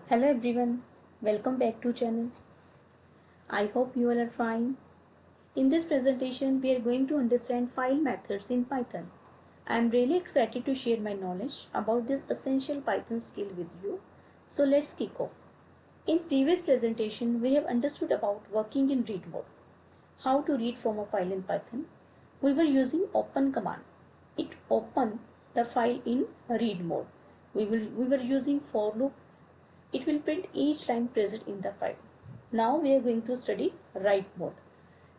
Hello everyone, welcome back to channel. I hope you all are fine. In this presentation, we are going to understand file methods in Python. I am really excited to share my knowledge about this essential Python skill with you. So let's kick off. In previous presentation, we have understood about working in read mode. How to read from a file in Python. We were using open command. It opened the file in read mode. We were using for loop. It will print each line present in the file. Now we are going to study write mode.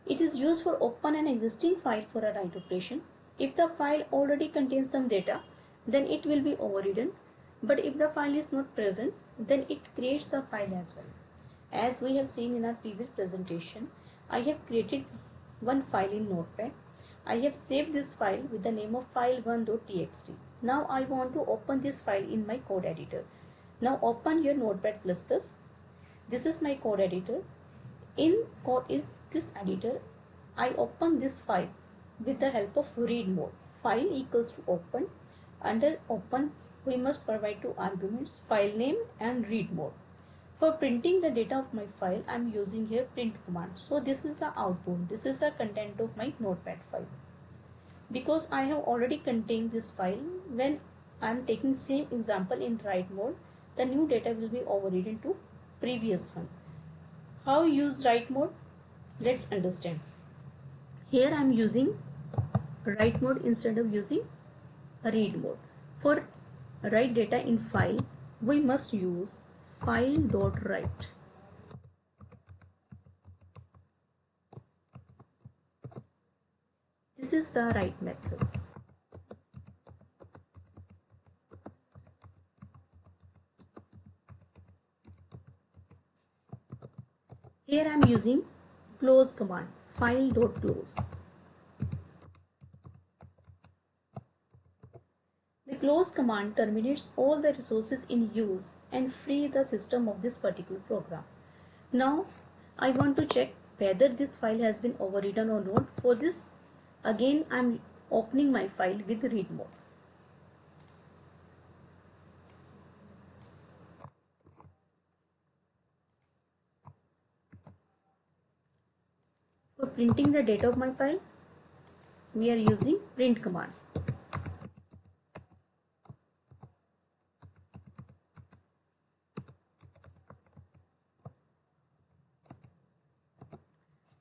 It is used for open an existing file for a write operation. If the file already contains some data, then it will be overridden. But if the file is not present, then it creates a file as well. As we have seen in our previous presentation, I have created one file in Notepad. I have saved this file with the name of file1.txt. Now I want to open this file in my code editor. Now open your Notepad++. This is my code editor. In this editor, I open this file with the help of read mode. File equals to open. Under open, we must provide two arguments, file name and read mode. For printing the data of my file, I am using here print command. So this is the output. This is the content of my Notepad file. Because I have already contained this file, when I am taking same example in write mode, the new data will be overridden to previous one. How use write mode? Let's understand. Here I am using write mode instead of using read mode. For write data in file, we must use file.write. This is the write method. Here I am using close command, file.close. The close command terminates all the resources in use and free the system of this particular program. Now I want to check whether this file has been overridden or not. For this, again I am opening my file with read mode. For printing the data of my file, we are using print command.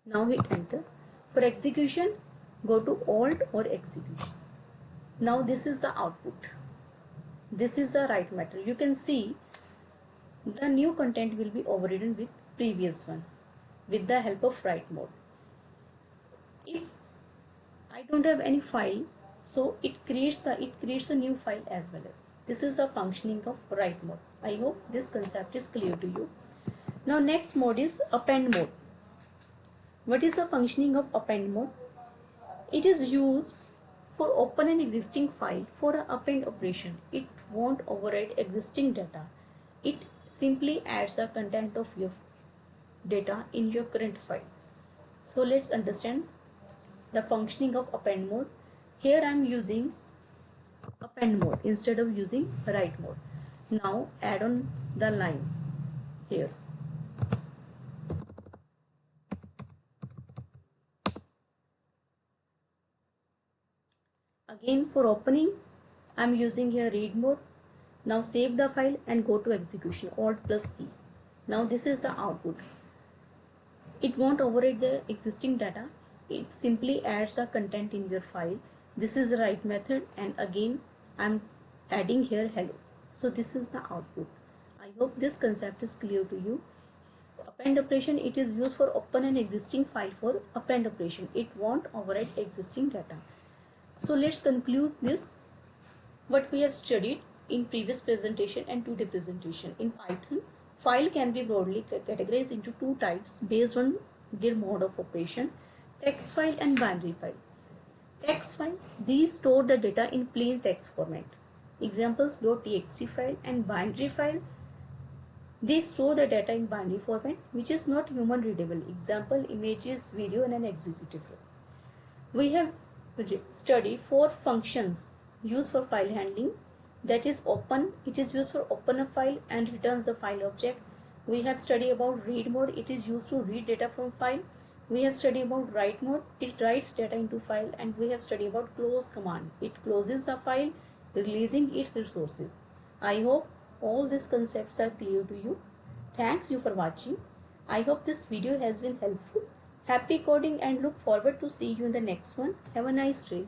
Now hit enter. For execution, go to Alt or execution. Now this is the output. This is the write method. You can see the new content will be overridden with previous one with the help of write mode. If I don't have any file, so it creates a new file as well as. This is a functioning of write mode. I hope this concept is clear to you. Now next mode is append mode. What is the functioning of append mode? It is used for open an existing file for an append operation. It won't override existing data. It simply adds the content of your data in your current file. So let's understand the functioning of append mode. Here I am using append mode instead of using write mode. Now add on the line here. Again for opening, I am using here read mode. Now save the file and go to execution, Alt+E. Now this is the output. It won't override the existing data. It simply adds the content in your file. This is the write method, and again I am adding here hello. So this is the output. I hope this concept is clear to you. Append operation, it is used for open an existing file for append operation. It won't override existing data. So let's conclude this what we have studied in previous presentation and today presentation. In Python, file can be broadly categorized into two types based on their mode of operation: text file and binary file. Text file, these store the data in plain text format. Examples .txt file, and binary file, they store the data in binary format which is not human readable. Example, images, video, and an executable. We have study four functions used for file handling. that is open. It is used for open a file and returns the file object. We have studied about read mode. It is used to read data from file. We have studied about write mode. It writes data into file. And we have studied about close command. It closes the file, releasing its resources. I hope all these concepts are clear to you. Thanks you for watching. I hope this video has been helpful. Happy coding and look forward to see you in the next one. Have a nice day.